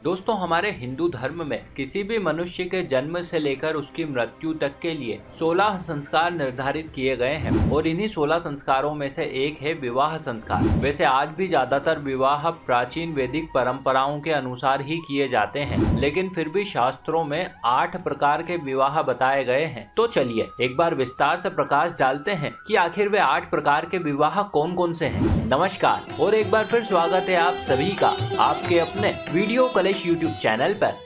दोस्तों, हमारे हिंदू धर्म में किसी भी मनुष्य के जन्म से लेकर उसकी मृत्यु तक के लिए 16 संस्कार निर्धारित किए गए हैं और इन्हीं 16 संस्कारों में से एक है विवाह संस्कार। वैसे आज भी ज्यादातर विवाह प्राचीन वैदिक परंपराओं के अनुसार ही किए जाते हैं, लेकिन फिर भी शास्त्रों में 8 प्रकार के विवाह बताए गए हैं। तो चलिए एक बार विस्तार से प्रकाश डालते हैं कि आखिर वे 8 प्रकार के विवाह कौन कौन से हैं। नमस्कार और एक बार फिर स्वागत है आप सभी का आपके अपने वीडियो कलेश यूट्यूब चैनल पर।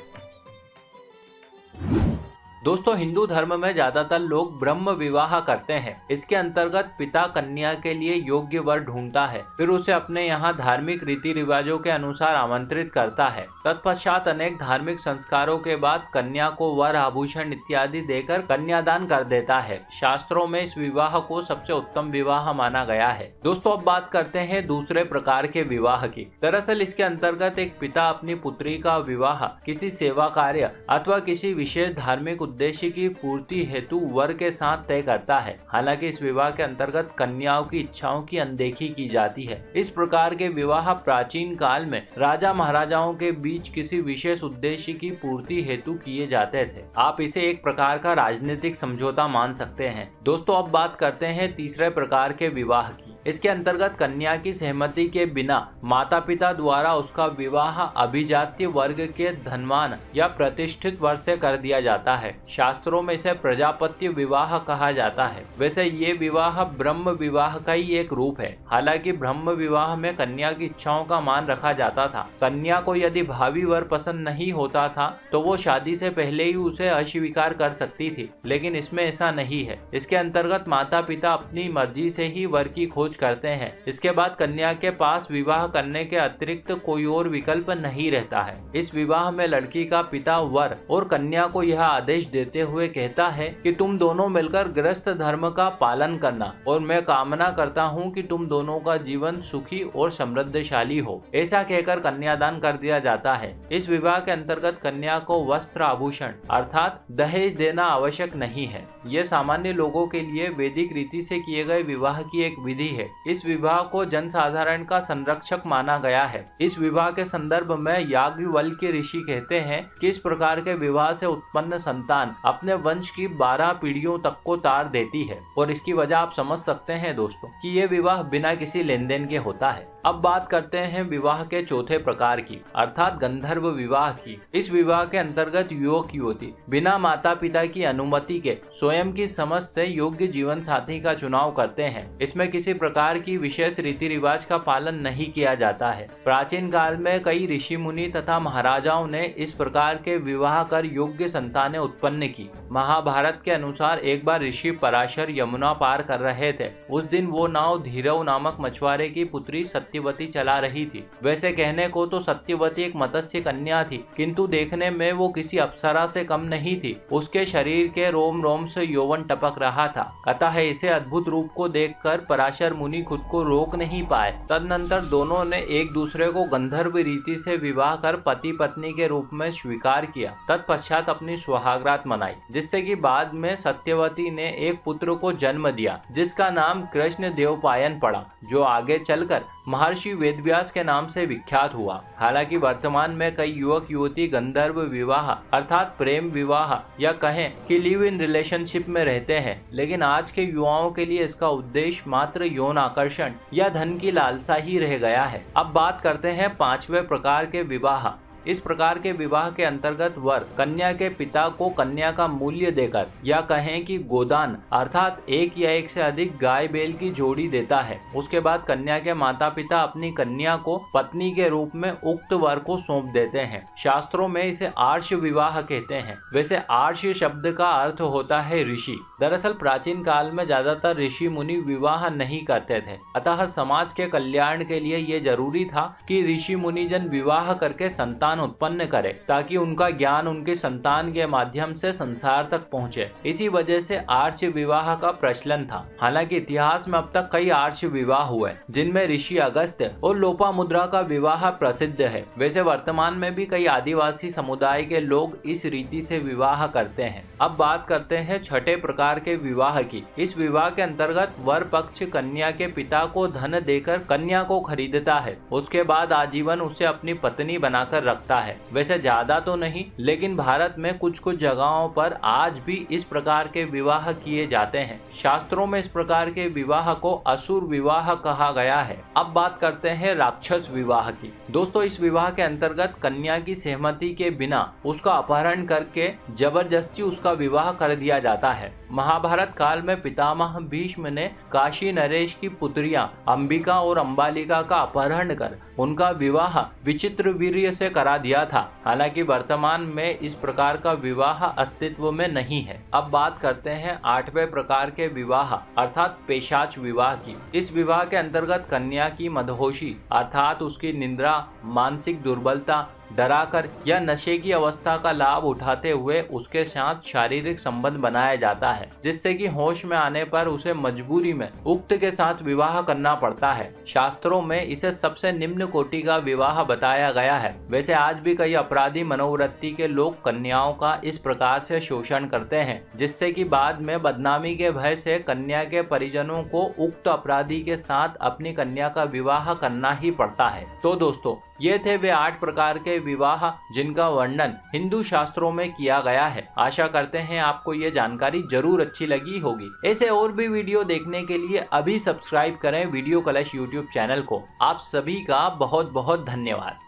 दोस्तों, हिंदू धर्म में ज्यादातर लोग ब्रह्म विवाह करते हैं। इसके अंतर्गत पिता कन्या के लिए योग्य वर ढूंढता है, फिर उसे अपने यहाँ धार्मिक रीति रिवाजों के अनुसार आमंत्रित करता है। तत्पश्चात अनेक धार्मिक संस्कारों के बाद कन्या को वर आभूषण इत्यादि देकर कन्यादान कर देता है। शास्त्रों में इस विवाह को सबसे उत्तम विवाह माना गया है। दोस्तों, अब बात करते हैं दूसरे प्रकार के विवाह की। दरअसल इसके अंतर्गत एक पिता अपनी पुत्री का विवाह किसी सेवा कार्य अथवा किसी विशेष धार्मिक उद्देश्य की पूर्ति हेतु वर के साथ तय करता है। हालांकि इस विवाह के अंतर्गत कन्याओं की इच्छाओं की अनदेखी की जाती है। इस प्रकार के विवाह प्राचीन काल में राजा महाराजाओं के बीच किसी विशेष उद्देश्य की पूर्ति हेतु किए जाते थे। आप इसे एक प्रकार का राजनीतिक समझौता मान सकते हैं। दोस्तों, अब बात करते हैं तीसरे प्रकार के विवाह की। इसके अंतर्गत कन्या की सहमति के बिना माता पिता द्वारा उसका विवाह अभिजात्य वर्ग के धनवान या प्रतिष्ठित वर्ग से कर दिया जाता है। शास्त्रों में इसे प्रजापत्य विवाह कहा जाता है। वैसे ये विवाह ब्रह्म विवाह का ही एक रूप है। हालांकि ब्रह्म विवाह में कन्या की इच्छाओं का मान रखा जाता था। कन्या को यदि भावी वर पसंद नहीं होता था तो वो शादी से पहले ही उसे अस्वीकार कर सकती थी, लेकिन इसमें ऐसा नहीं है। इसके अंतर्गत माता पिता अपनी मर्जी से ही वर की खोज करते हैं। इसके बाद कन्या के पास विवाह करने के अतिरिक्त कोई और विकल्प नहीं रहता है। इस विवाह में लड़की का पिता वर और कन्या को यह आदेश देते हुए कहता है कि तुम दोनों मिलकर गृहस्थ धर्म का पालन करना और मैं कामना करता हूँ कि तुम दोनों का जीवन सुखी और समृद्धशाली हो। ऐसा कहकर कन्यादान कर दिया जाता है। इस विवाह के अंतर्गत कन्या को वस्त्र आभूषण अर्थात दहेज देना आवश्यक नहीं है। यह सामान्य लोगों के लिए वैदिक रीति से किए गए विवाह की एक विधि है। इस विवाह को जनसाधारण का संरक्षक माना गया है। इस विवाह के संदर्भ में याज्ञवल्क्य ऋषि कहते हैं कि इस प्रकार के विवाह से उत्पन्न संतान अपने वंश की 12 पीढ़ियों तक को तार देती है और इसकी वजह आप समझ सकते हैं दोस्तों कि ये विवाह बिना किसी लेन देन के होता है। अब बात करते हैं विवाह के चौथे प्रकार की अर्थात गंधर्व विवाह की। इस विवाह के अंतर्गत युवक युवती बिना माता पिता की अनुमति के स्वयं की समझ से योग्य जीवन साथी का चुनाव करते हैं। इसमें किसी प्रकार की विशेष रीति रिवाज का पालन नहीं किया जाता है। प्राचीन काल में कई ऋषि मुनि तथा महाराजाओं ने इस प्रकार के विवाह कर योग्य संतानें उत्पन्न की। महाभारत के अनुसार एक बार ऋषि पराशर यमुना पार कर रहे थे। उस दिन वो नाव धीरव नामक मछुआरे की पुत्री सत्यवती चला रही थी। वैसे कहने को तो सत्यवती एक मत्स्य कन्या थी, किंतु देखने में वो किसी अप्सरा से कम नहीं थी। उसके शरीर के रोम रोम से यौवन टपक रहा था। अतः इसे अद्भुत रूप को देखकर पराशर मुनि खुद को रोक नहीं पाए। तदनंतर दोनों ने एक दूसरे को गंधर्व रीति से विवाह कर पति पत्नी के रूप में स्वीकार किया। तत्पश्चात अपनी सुहागरात मनाई, जिससे कि बाद में सत्यवती ने एक पुत्र को जन्म दिया जिसका नाम कृष्ण देवपायन पड़ा, जो आगे चलकर महर्षि वेदव्यास के नाम से विख्यात हुआ। हालांकि वर्तमान में कई युवक युवती गंधर्व विवाह अर्थात प्रेम विवाह या कहें कि लिव इन रिलेशनशिप में रहते हैं, लेकिन आज के युवाओं के लिए इसका उद्देश्य मात्र यौन आकर्षण या धन की लालसा ही रह गया है। अब बात करते हैं 5वें प्रकार के विवाह। इस प्रकार के विवाह के अंतर्गत वर कन्या के पिता को कन्या का मूल्य देकर या कहें कि गोदान अर्थात एक या एक से अधिक गाय बैल की जोड़ी देता है। उसके बाद कन्या के माता पिता अपनी कन्या को पत्नी के रूप में उक्त वर को सौंप देते हैं। शास्त्रों में इसे आर्ष विवाह कहते हैं। वैसे आर्ष शब्द का अर्थ होता है ऋषि। दरअसल प्राचीन काल में ज्यादातर ऋषि मुनि विवाह नहीं करते थे, अतः समाज के कल्याण के लिए ये जरूरी था कि ऋषि मुनिजन विवाह करके संतान उत्पन्न करे, ताकि उनका ज्ञान उनके संतान के माध्यम से संसार तक पहुँचे। इसी वजह से आर्ष विवाह का प्रचलन था। हालांकि इतिहास में अब तक कई आर्ष विवाह हुए, जिनमें ऋषि अगस्त्य और लोपामुद्रा का विवाह प्रसिद्ध है। वैसे वर्तमान में भी कई आदिवासी समुदाय के लोग इस रीति से विवाह करते हैं। अब बात करते हैं छठे प्रकार के विवाह की। इस विवाह के अंतर्गत वर पक्ष कन्या के पिता को धन देकर कन्या को खरीदता है। उसके बाद आजीवन उसे अपनी पत्नी बनाकर रखता है। वैसे ज्यादा तो नहीं, लेकिन भारत में कुछ कुछ जगहों पर आज भी इस प्रकार के विवाह किए जाते हैं। शास्त्रों में इस प्रकार के विवाह को असुर विवाह कहा गया है। अब बात करते हैं राक्षस विवाह की। दोस्तों, इस विवाह के अंतर्गत कन्या की सहमति के बिना उसका अपहरण करके जबरदस्ती उसका विवाह कर दिया जाता है। महाभारत काल में पितामह भीष्म ने काशी नरेश की पुत्रियां अंबिका और अंबालिका का अपहरण कर उनका विवाह विचित्रवीर्य से करा दिया था। हालांकि वर्तमान में इस प्रकार का विवाह अस्तित्व में नहीं है। अब बात करते हैं 8वें प्रकार के विवाह अर्थात पेशाच विवाह की। इस विवाह के अंतर्गत कन्या की मदहोशी अर्थात उसकी निद्रा, मानसिक दुर्बलता, डराकर या नशे की अवस्था का लाभ उठाते हुए उसके साथ शारीरिक संबंध बनाया जाता है, जिससे कि होश में आने पर उसे मजबूरी में उक्त के साथ विवाह करना पड़ता है। शास्त्रों में इसे सबसे निम्न कोटि का विवाह बताया गया है। वैसे आज भी कई अपराधी मनोवृत्ति के लोग कन्याओं का इस प्रकार से शोषण करते हैं, जिससे कि बाद में बदनामी के भय से कन्या के परिजनों को उक्त अपराधी के साथ अपनी कन्या का विवाह करना ही पड़ता है। तो दोस्तों, ये थे वे 8 प्रकार के विवाह जिनका वर्णन हिंदू शास्त्रों में किया गया है। आशा करते हैं आपको ये जानकारी जरूर अच्छी लगी होगी। ऐसे और भी वीडियो देखने के लिए अभी सब्सक्राइब करें वीडियो कलश यूट्यूब चैनल को। आप सभी का बहुत बहुत धन्यवाद।